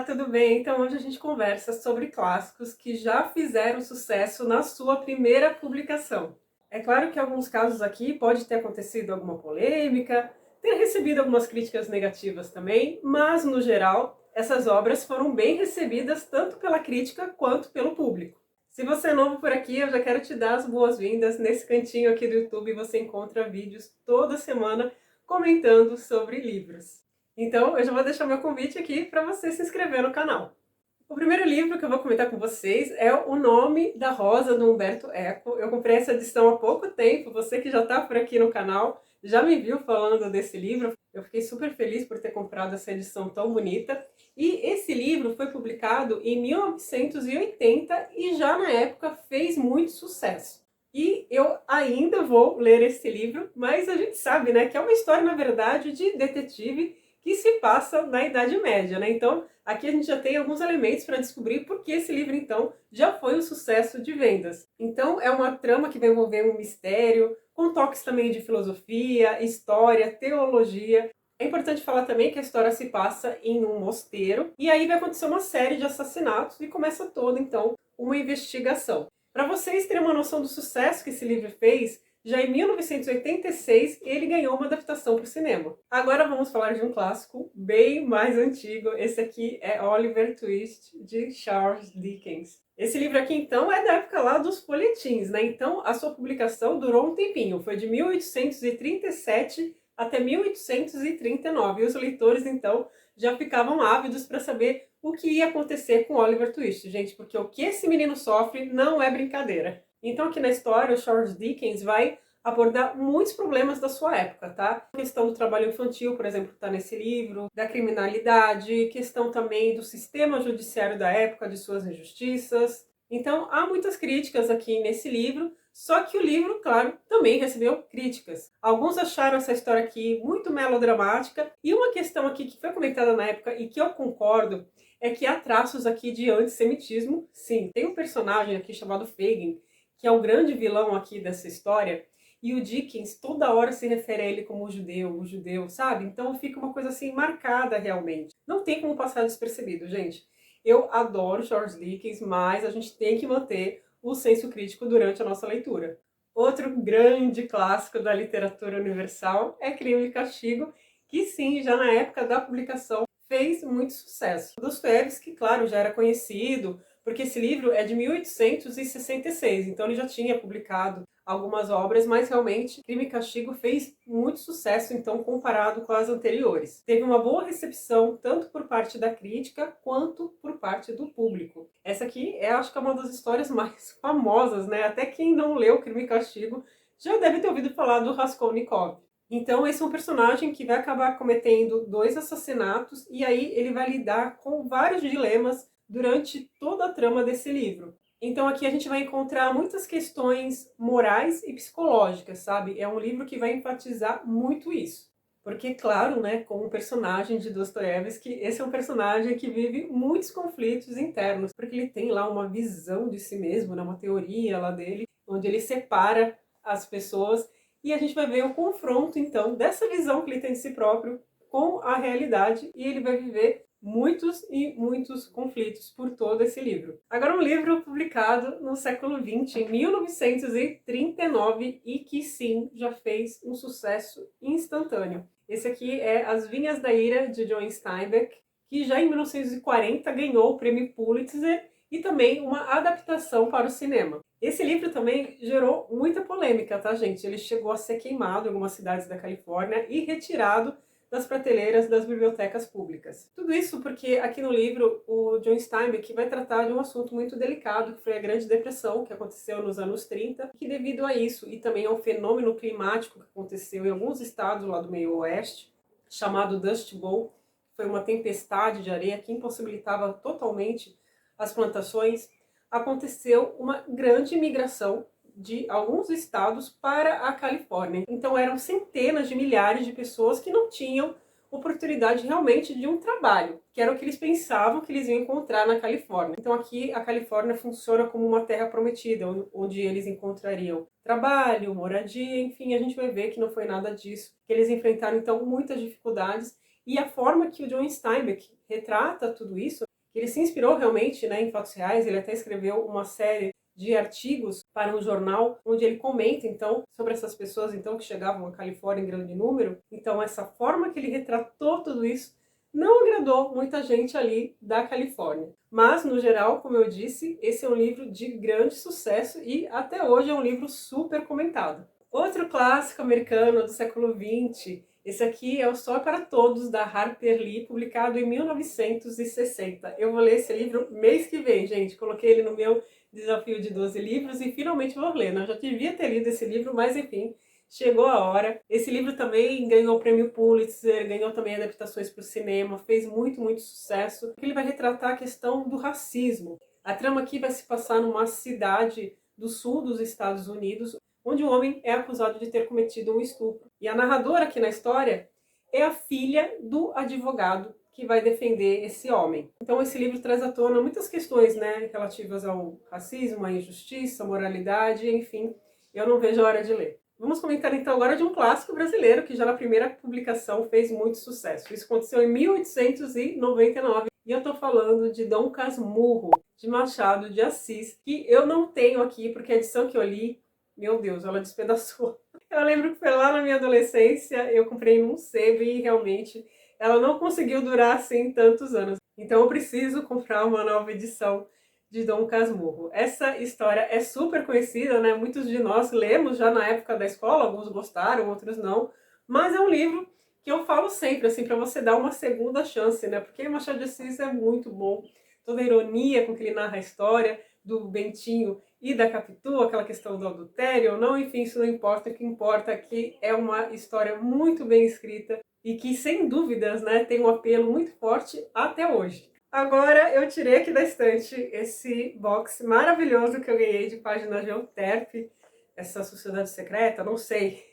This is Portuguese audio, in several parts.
tudo bem? Então hoje a gente conversa sobre clássicos que já fizeram sucesso na sua primeira publicação. É claro que em alguns casos aqui pode ter acontecido alguma polêmica, ter recebido algumas críticas negativas também, mas no geral essas obras foram bem recebidas tanto pela crítica quanto pelo público. Se você é novo por aqui, eu já quero te dar as boas-vindas. Nesse cantinho aqui do YouTube você encontra vídeos toda semana comentando sobre livros. Então, eu já vou deixar meu convite aqui para você se inscrever no canal. O primeiro livro que eu vou comentar com vocês é O Nome da Rosa, do Umberto Eco. Eu comprei essa edição há pouco tempo, você que já está por aqui no canal já me viu falando desse livro. Eu fiquei super feliz por ter comprado essa edição tão bonita. E esse livro foi publicado em 1980 e já na época fez muito sucesso. E eu ainda vou ler esse livro, mas a gente sabe, né, que é uma história, na verdade, de detetive que se passa na Idade Média, né? Então, aqui a gente já tem alguns elementos para descobrir por que esse livro, então, já foi um sucesso de vendas. Então, é uma trama que vai envolver um mistério, com toques também de filosofia, história, teologia. É importante falar também que a história se passa em um mosteiro, e aí vai acontecer uma série de assassinatos e começa toda, então, uma investigação. Para vocês terem uma noção do sucesso que esse livro fez, já em 1986 ele ganhou uma adaptação para o cinema. Agora vamos falar de um clássico bem mais antigo. Esse aqui é Oliver Twist, de Charles Dickens. Esse livro aqui, então, é da época lá dos folhetins, né? Então, a sua publicação durou um tempinho. Foi de 1837 até 1839. E os leitores, então, já ficavam ávidos para saber o que ia acontecer com Oliver Twist, gente, porque o que esse menino sofre não é brincadeira. Então, aqui na história, o Charles Dickens vai abordar muitos problemas da sua época, tá? A questão do trabalho infantil, por exemplo, que está nesse livro, da criminalidade, questão também do sistema judiciário da época, de suas injustiças. Então, há muitas críticas aqui nesse livro, só que o livro, claro, também recebeu críticas. Alguns acharam essa história aqui muito melodramática, e uma questão aqui que foi comentada na época e que eu concordo é que há traços aqui de antissemitismo, sim. Tem um personagem aqui chamado Fagin, que é o grande vilão aqui dessa história, e o Dickens toda hora se refere a ele como o judeu, sabe? Então fica uma coisa assim marcada realmente. Não tem como passar despercebido, gente. Eu adoro Charles Dickens, mas a gente tem que manter o senso crítico durante a nossa leitura. Outro grande clássico da literatura universal é Crime e Castigo, que sim, já na época da publicação fez muito sucesso. Dostoiévski, claro, já era conhecido, porque esse livro é de 1866, então ele já tinha publicado algumas obras, mas realmente Crime e Castigo fez muito sucesso, então, comparado com as anteriores. Teve uma boa recepção, tanto por parte da crítica, quanto por parte do público. Essa aqui acho que é uma das histórias mais famosas, né? Até quem não leu Crime e Castigo já deve ter ouvido falar do Raskolnikov. Então, esse é um personagem que vai acabar cometendo 2 assassinatos, e aí ele vai lidar com vários dilemas durante toda a trama desse livro. Então aqui a gente vai encontrar muitas questões morais e psicológicas, sabe? É um livro que vai enfatizar muito isso. Porque, claro, né, como personagem de Dostoiévski, esse é um personagem que vive muitos conflitos internos, porque ele tem lá uma visão de si mesmo, né, uma teoria lá dele, onde ele separa as pessoas, e a gente vai ver o confronto, então, dessa visão que ele tem de si próprio com a realidade, e ele vai viver muitos e muitos conflitos por todo esse livro. Agora, um livro publicado no século XX, em 1939, e que sim, já fez um sucesso instantâneo. Esse aqui é As Vinhas da Ira, de John Steinbeck, que já em 1940 ganhou o prêmio Pulitzer e também uma adaptação para o cinema. Esse livro também gerou muita polêmica, tá, gente? Ele chegou a ser queimado em algumas cidades da Califórnia e retirado das prateleiras das bibliotecas públicas. Tudo isso porque aqui no livro o John Steinbeck vai tratar de um assunto muito delicado, que foi a Grande Depressão, que aconteceu nos anos 30, que devido a isso e também ao fenômeno climático que aconteceu em alguns estados lá do meio oeste, chamado Dust Bowl, foi uma tempestade de areia que impossibilitava totalmente as plantações, aconteceu uma grande migração de alguns estados para a Califórnia. Então eram centenas de milhares de pessoas que não tinham oportunidade realmente de um trabalho, que era o que eles pensavam que eles iam encontrar na Califórnia. Então aqui a Califórnia funciona como uma terra prometida, onde eles encontrariam trabalho, moradia, enfim, a gente vai ver que não foi nada disso, que eles enfrentaram então muitas dificuldades, e a forma que o John Steinbeck retrata tudo isso que ele se inspirou realmente, né, em fatos reais. Ele até escreveu uma série de artigos para um jornal, onde ele comenta, então, sobre essas pessoas, então, que chegavam à Califórnia em grande número. Então, essa forma que ele retratou tudo isso não agradou muita gente ali da Califórnia. Mas, no geral, como eu disse, esse é um livro de grande sucesso e até hoje é um livro super comentado. Outro clássico americano do século XX, esse aqui é O Sol é para Todos, da Harper Lee, publicado em 1960. Eu vou ler esse livro mês que vem, gente. Coloquei ele no meu desafio de 12 livros e finalmente vou ler, né? Eu já devia ter lido esse livro, mas enfim, chegou a hora. Esse livro também ganhou o prêmio Pulitzer, ganhou também adaptações para o cinema, fez muito sucesso. Ele vai retratar a questão do racismo. A trama aqui vai se passar numa cidade do sul dos Estados Unidos, onde um homem é acusado de ter cometido um estupro. E a narradora aqui na história é a filha do advogado que vai defender esse homem. Então esse livro traz à tona muitas questões, né, relativas ao racismo, à injustiça, à moralidade, enfim, eu não vejo a hora de ler. Vamos comentar então agora de um clássico brasileiro que já na primeira publicação fez muito sucesso. Isso aconteceu em 1899 e eu tô falando de Dom Casmurro, de Machado de Assis, que eu não tenho aqui porque a edição que eu li, meu Deus, ela despedaçou. Eu lembro que foi lá na minha adolescência, eu comprei num sebo e realmente ela não conseguiu durar assim tantos anos. Então eu preciso comprar uma nova edição de Dom Casmurro. Essa história é super conhecida, né? Muitos de nós lemos já na época da escola, alguns gostaram, outros não. Mas é um livro que eu falo sempre, assim, para você dar uma segunda chance, né? Porque Machado de Assis é muito bom. Toda a ironia com que ele narra a história do Bentinho e da Capitu, aquela questão do adultério ou não, enfim, isso não importa. O que importa é que é uma história muito bem escrita e que, sem dúvidas, né, tem um apelo muito forte até hoje. Agora eu tirei aqui da estante esse box maravilhoso que eu ganhei de páginas de Euterpe, essa sociedade secreta, não sei,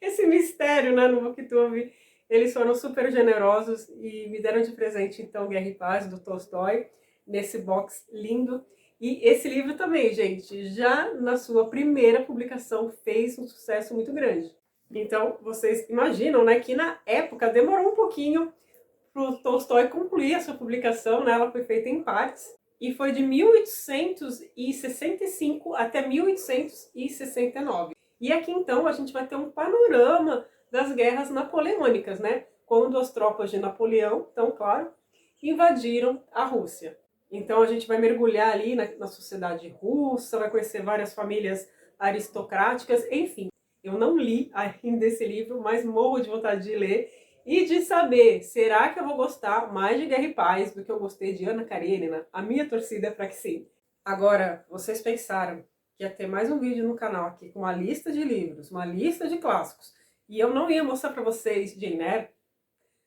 esse mistério, né, no Booktube. Eles foram super generosos e me deram de presente, então, Guerra e Paz, do Tolstói, nesse box lindo. E esse livro também, gente, já na sua primeira publicação fez um sucesso muito grande. Então, vocês imaginam, né, que na época demorou um pouquinho para o Tolstói concluir a sua publicação, né? Ela foi feita em partes, e foi de 1865 até 1869. E aqui, então, a gente vai ter um panorama das guerras napoleônicas, né? Quando as tropas de Napoleão, então, claro, invadiram a Rússia. Então, a gente vai mergulhar ali na sociedade russa, vai conhecer várias famílias aristocráticas, enfim. Eu não li ainda esse livro, mas morro de vontade de ler e de saber, será que eu vou gostar mais de Guerra e Paz do que eu gostei de Ana Karenina? A minha torcida é para que sim. Agora, vocês pensaram que ia ter mais um vídeo no canal aqui com uma lista de livros, uma lista de clássicos, e eu não ia mostrar para vocês Jane Eyre?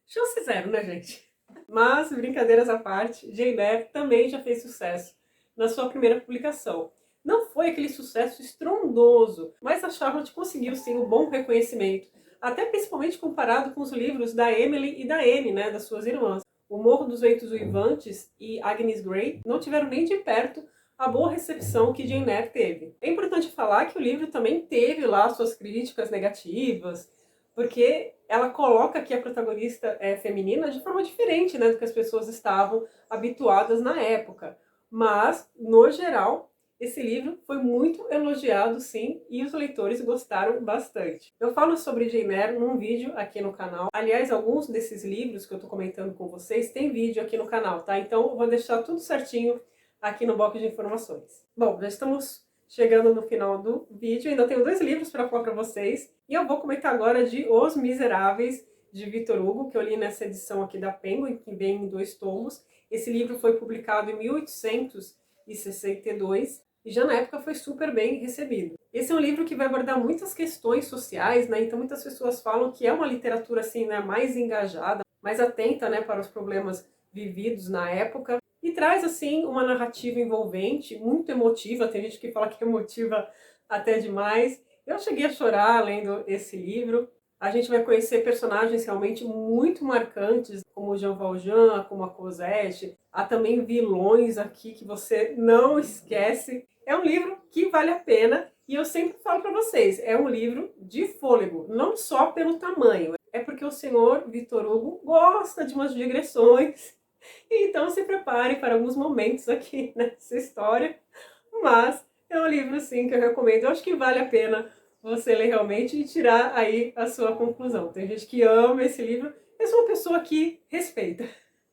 Chance zero, né, gente? Mas, brincadeiras à parte, Jane Eyre também já fez sucesso na sua primeira publicação. Não foi aquele sucesso estrondoso, mas a Charlotte conseguiu sim um bom reconhecimento, até principalmente comparado com os livros da Emily e da Anne, né, das suas irmãs. O Morro dos Ventos Uivantes e Agnes Grey não tiveram nem de perto a boa recepção que Jane Eyre teve. É importante falar que o livro também teve lá suas críticas negativas, porque ela coloca aqui a protagonista feminina de forma diferente, né, do que as pessoas estavam habituadas na época. Mas, no geral, esse livro foi muito elogiado, sim, e os leitores gostaram bastante. Eu falo sobre Jane Eyre num vídeo aqui no canal. Aliás, alguns desses livros que eu tô comentando com vocês tem vídeo aqui no canal, tá? Então eu vou deixar tudo certinho aqui no box de informações. Bom, já estamos chegando no final do vídeo, ainda tenho 2 livros para falar para vocês, e eu vou comentar agora de Os Miseráveis, de Victor Hugo, que eu li nessa edição aqui da Penguin, que vem em 2 tomos. Esse livro foi publicado em 1862 e já na época foi super bem recebido. Esse é um livro que vai abordar muitas questões sociais, né? Então muitas pessoas falam que é uma literatura assim, né, mais engajada, mais atenta, né, para os problemas vividos na época, e traz assim uma narrativa envolvente, muito emotiva. Tem gente que fala que é emotiva até demais. Eu cheguei a chorar lendo esse livro. A gente vai conhecer personagens realmente muito marcantes, como o Jean Valjean, como a Cosette. Há também vilões aqui que você não esquece. É um livro que vale a pena, e eu sempre falo para vocês, é um livro de fôlego, não só pelo tamanho. É porque o senhor Victor Hugo gosta de umas digressões, Então se prepare para alguns momentos aqui nessa história, mas é um livro sim que eu recomendo. Eu acho que vale a pena você ler realmente e tirar aí a sua conclusão. Tem gente que ama esse livro, eu sou uma pessoa que respeita.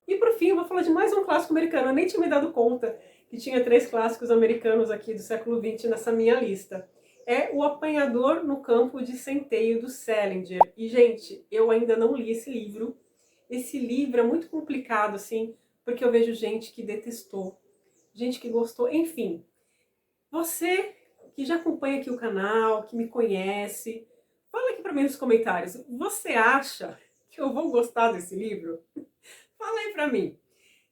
E por fim, eu vou falar de mais um clássico americano. Eu nem tinha me dado conta que tinha 3 clássicos americanos aqui do século XX nessa minha lista. É O Apanhador no Campo de Centeio, do Salinger. E, gente, eu ainda não li esse livro. Esse livro é muito complicado, assim, porque eu vejo gente que detestou, gente que gostou, enfim. Você que já acompanha aqui o canal, que me conhece, fala aqui pra mim nos comentários. Você acha que eu vou gostar desse livro? Fala aí pra mim.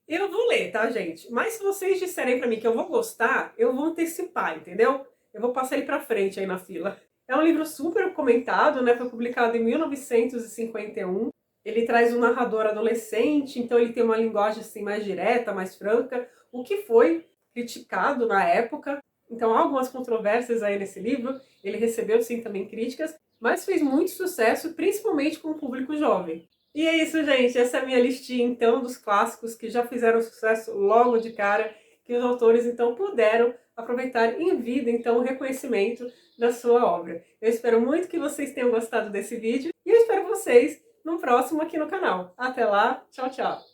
Eu vou ler, tá, gente? Mas se vocês disserem pra mim que eu vou gostar, eu vou antecipar, entendeu? Eu vou passar ele pra frente aí na fila. É um livro super comentado, né? Foi publicado em 1951. Ele traz um narrador adolescente, então ele tem uma linguagem assim mais direta, mais franca, o que foi criticado na época. Então há algumas controvérsias aí nesse livro. Ele recebeu sim também críticas, mas fez muito sucesso, principalmente com o público jovem. E é isso, gente. Essa é a minha listinha, então, dos clássicos que já fizeram sucesso logo de cara, que os autores, então, puderam aproveitar em vida, então, o reconhecimento da sua obra. Eu espero muito que vocês tenham gostado desse vídeo e eu espero vocês no próximo aqui no canal. Até lá, tchau, tchau!